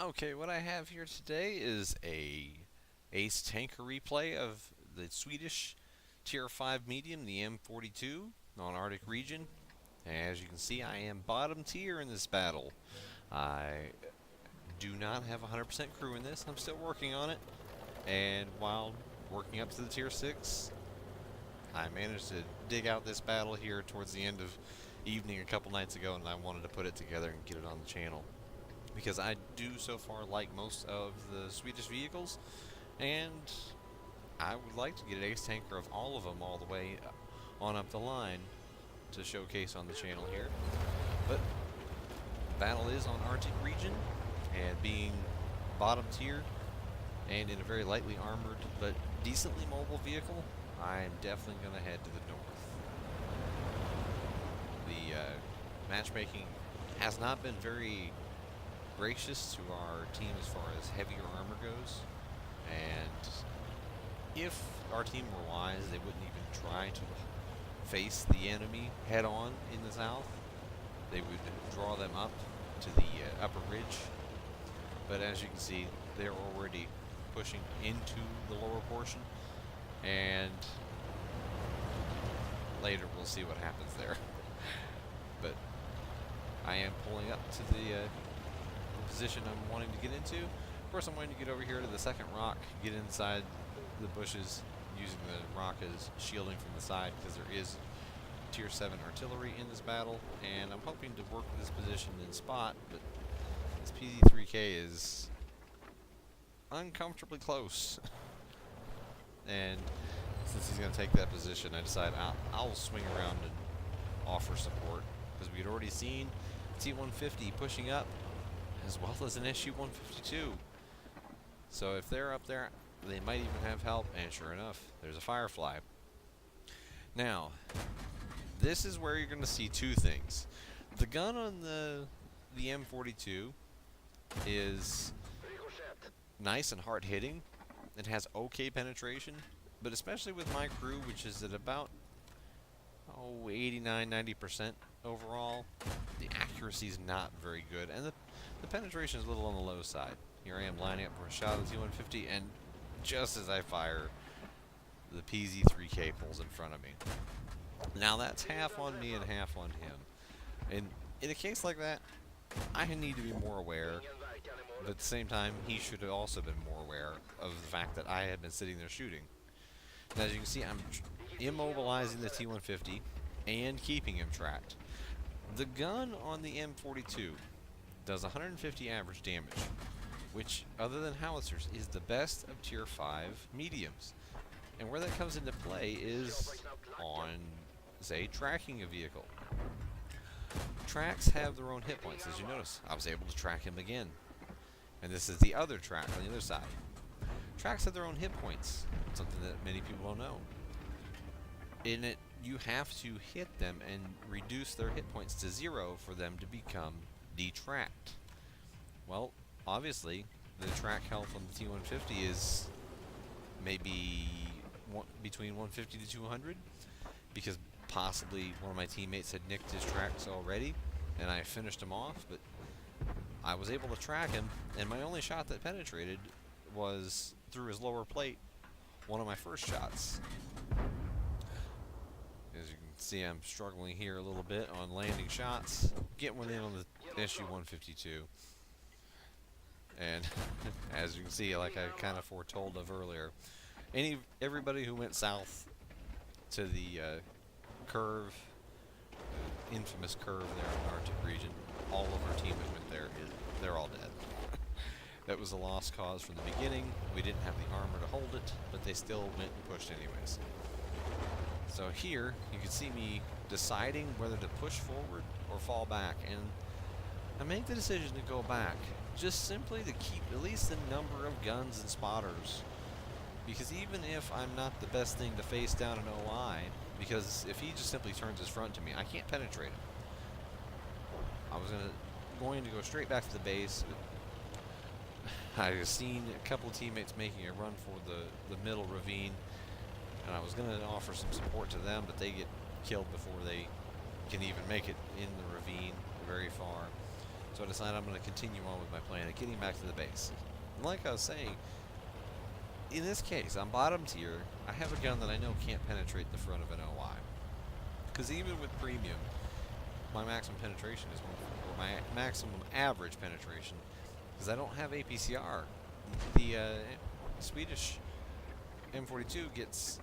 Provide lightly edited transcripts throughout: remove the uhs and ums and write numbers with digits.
Okay, what I have here today is a ace tanker replay of the Swedish Tier 5 medium, the m42, non-Arctic region. As you can see, I am bottom tier in this battle. I do not have 100% crew in this. I'm still working on it. And while working up to the Tier 6, I managed to dig out this battle here towards the end of evening a couple nights ago, and I wanted to put it together and get it on the channel, because I do so far like most of the Swedish vehicles, and I would like to get an ace tanker of all of them all the way on up the line to showcase on the channel here. But battle is on Arctic region, and being bottom tier and in a very lightly armored but decently mobile vehicle, I'm definitely going to head to the north. The matchmaking has not been very gracious to our team as far as heavier armor goes, and if our team were wise, they wouldn't even try to face the enemy head on in the south. They would draw them up to the upper ridge, but as you can see, they're already pushing into the lower portion, and later we'll see what happens there. But I am pulling up to the position I'm wanting to get into. Of course, I'm wanting to get over here to the second rock, get inside the bushes using the rock as shielding from the side, because there is tier 7 artillery in this battle, and I'm hoping to work this position in spot, but this PZ3K is uncomfortably close. And since he's going to take that position, I decide I'll swing around and offer support, because we'd already seen T150 pushing up, as well as an SU-152. So if they're up there, they might even have help, and sure enough, there's a Firefly. Now, this is where you're going to see two things. The gun on the M42 is nice and hard-hitting. It has okay penetration, but especially with my crew, which is at about 89–90% overall, the accuracy is not very good, and the penetration is a little on the low side. Here I am lining up for a shot of the T150, and just as I fire, the PZ3K pulls in front of me. Now that's half on me and half on him. And in a case like that, I need to be more aware, but at the same time, he should have also been more aware of the fact that I had been sitting there shooting. And as you can see, I'm immobilizing the T150 and keeping him tracked. The gun on the M42 does 150 average damage, which, other than howitzers, is the best of tier 5 mediums. And where that comes into play is on, say, tracking a vehicle. Tracks have their own hit points, as you notice. I was able to track him again. And this is the other track on the other side. Tracks have their own hit points, something that many people don't know. In it, you have to hit them and reduce their hit points to 0 for them to become detracked. Well, obviously, the track health on the T150 is maybe between 150 to 200, because possibly one of my teammates had nicked his tracks already, and I finished him off, but I was able to track him, and my only shot that penetrated was through his lower plate, one of my first shots. As you can see, I'm struggling here a little bit on landing shots. Get one in on the SU-152. And as you can see, like I kind of foretold of earlier, everybody who went south to the curve, infamous curve there in the Arctic region, all of our team that went there, they're all dead. That was a lost cause from the beginning. We didn't have the armor to hold it, but they still went and pushed anyways. So here, you can see me deciding whether to push forward or fall back, and I make the decision to go back, just simply to keep at least the number of guns and spotters. Because even if I'm not the best thing to face down an OI, because if he just simply turns his front to me, I can't penetrate him. I was going to go straight back to the base, but I've seen a couple of teammates making a run for the middle ravine, and I was going to offer some support to them, but they get killed before they can even make it in the ravine very far. So I decided I'm going to continue on with my plan of getting back to the base. And like I was saying, in this case, on bottom tier, I have a gun that I know can't penetrate the front of an OI. Because even with premium, my maximum penetration is or my maximum average penetration, because I don't have APCR. The Swedish m42 gets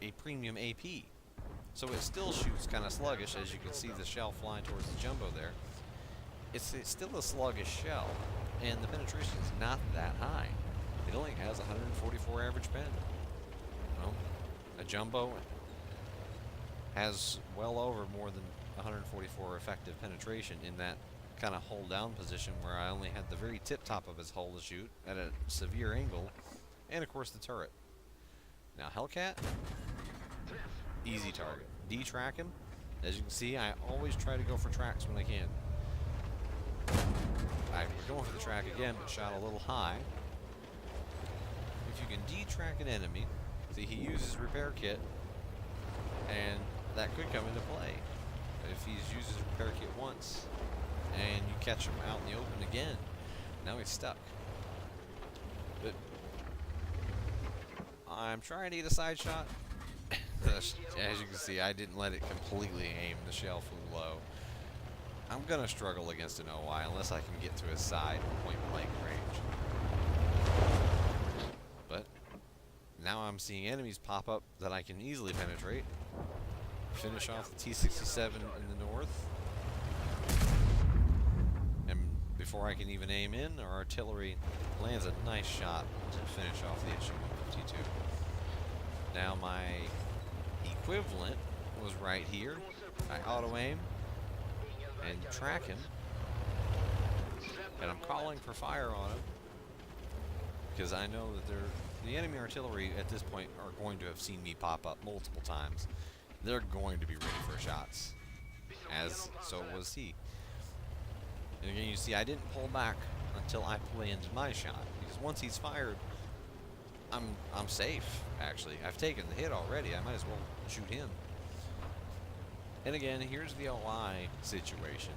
a premium AP, so it still shoots kind of sluggish, as you can see the shell flying towards the jumbo there. It's still a sluggish shell, and the penetration is not that high. It only has 144 average pen. Well, a jumbo has well over more than 144 effective penetration in that kind of hold down position, where I only had the very tip top of his hull to shoot at a severe angle, and of course the turret. Now Hellcat, easy target. D-track him. As you can see, I always try to go for tracks when I can. I'm going for the track again, but shot a little high. If you can D-track an enemy, see, he uses repair kit, and that could come into play. If he uses repair kit once, and you catch him out in the open again, now he's stuck. But I'm trying to get a side shot. As you can see, I didn't let it completely aim. The shell flew low. I'm gonna struggle against an OI unless I can get to his side point blank range. But now I'm seeing enemies pop up that I can easily penetrate. Finish off the T-67 in the north. And before I can even aim in, our artillery lands a nice shot to finish off the m42. Now my equivalent was right here. I auto-aim and track him. And I'm calling for fire on him, because I know that the enemy artillery at this point are going to have seen me pop up multiple times. They're going to be ready for shots, as so was he. And again, you see, I didn't pull back until I planned my shot, because once he's fired, I'm safe. Actually, I've taken the hit already. I might as well shoot him. And again, here's the OI situation.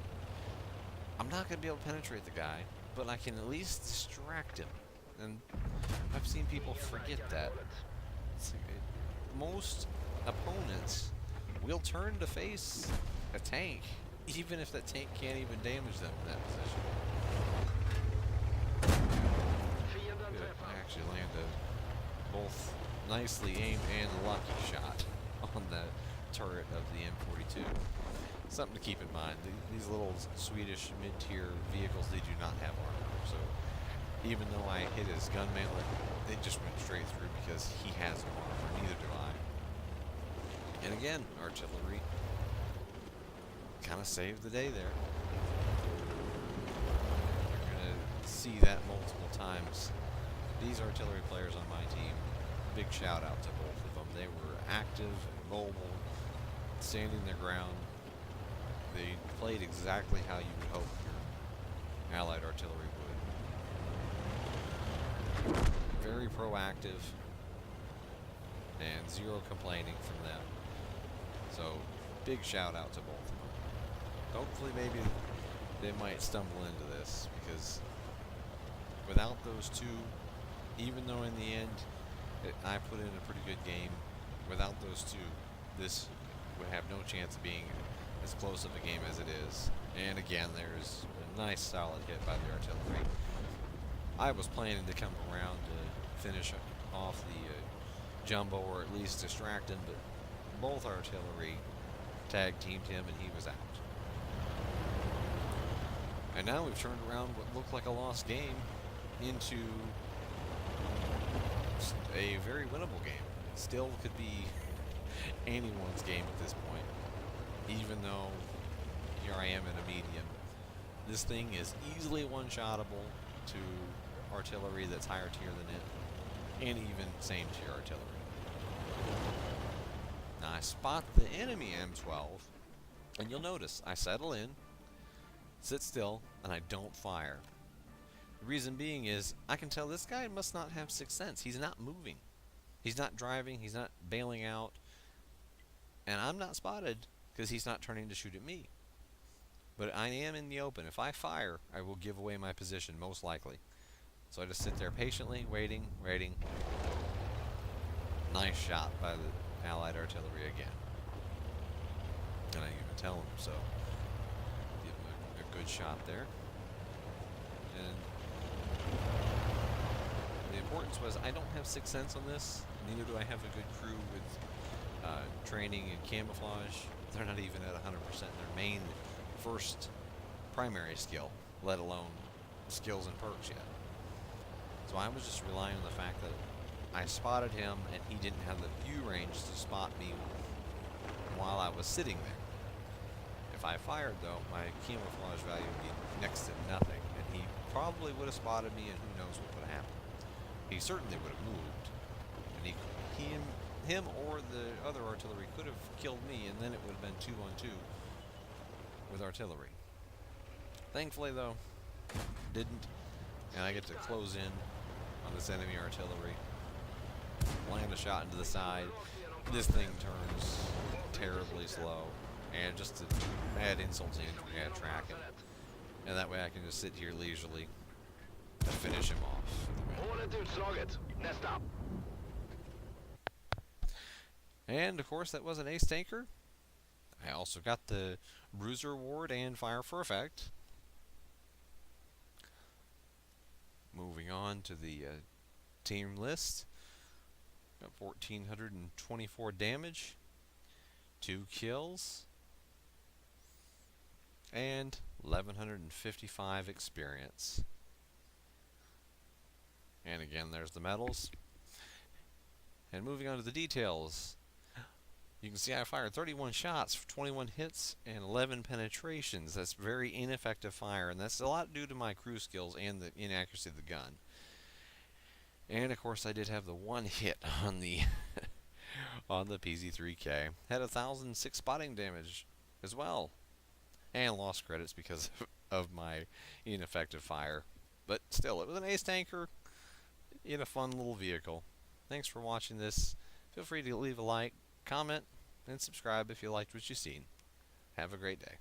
I'm not going to be able to penetrate the guy, but I can at least distract him. And I've seen people forget that. Most opponents will turn to face a tank, even if that tank can't even damage them in that position. Good. I actually landed both nicely aimed and lucky shot on the turret of the m42. Something to keep in mind. These little Swedish mid-tier vehicles, they do not have armor. So even though I hit his gun mailer, it just went straight through because he has no armor. Neither do I. And again, artillery kind of saved the day there. You're going to see that multiple times. These artillery players on my team, big shout out to both of them. They were active and mobile, standing their ground. They played exactly how you would hope your allied artillery would. Very proactive, and zero complaining from them. So, big shout out to both of them. Hopefully maybe they might stumble into this, because without those two, even though in the end I put in a pretty good game, without those two, this would have no chance of being as close of a game as it is. And again, there's a nice solid hit by the artillery. I was planning to come around to finish off the jumbo, or at least distract him, but both artillery tag teamed him and he was out. And now we've turned around what looked like a lost game into a very winnable game. It still could be anyone's game at this point, even though here I am in a medium. This thing is easily one-shottable to artillery that's higher tier than it, and even same tier artillery. Now I spot the enemy M12, and you'll notice I settle in, sit still, and I don't fire. The reason being is I can tell this guy must not have sixth sense. He's not moving. He's not driving. He's not bailing out. And I'm not spotted because he's not turning to shoot at me. But I am in the open. If I fire, I will give away my position, most likely. So I just sit there patiently, waiting. Nice shot by the Allied artillery again. And I even tell them so. Give them a good shot there. And the importance was I don't have Sixth Sense on this. Neither do I have a good crew with training and camouflage. They're not even at 100% in their main first primary skill, let alone skills and perks yet. So I was just relying on the fact that I spotted him and he didn't have the view range to spot me while I was sitting there. If I fired though, my camouflage value would be next to nothing, and he probably would have spotted me, and who knows what would have happened. He certainly would have moved, and him or the other artillery could have killed me, and then it would have been 2-on-2 with artillery. Thankfully though, didn't, and I get to close in on this enemy artillery, land a shot into the side. This thing turns terribly slow, and just to add insult to injury, I track him, and that way I can just sit here leisurely to finish him off. And of course that was an ace tanker. I also got the Bruiser Award and Fire for Effect. Moving on to the team list. Got 1,424 damage, 2 kills, and 1,155 experience. And again, there's the medals. And moving on to the details. You can see I fired 31 shots for 21 hits and 11 penetrations. That's very ineffective fire, and that's a lot due to my crew skills and the inaccuracy of the gun. And of course I did have the one hit on the on the PZ-3K. Had 1,006 spotting damage as well. And lost credits because of my ineffective fire. But still, it was an ace tanker in a fun little vehicle. Thanks for watching this. Feel free to leave a like, comment, and subscribe if you liked what you've seen. Have a great day.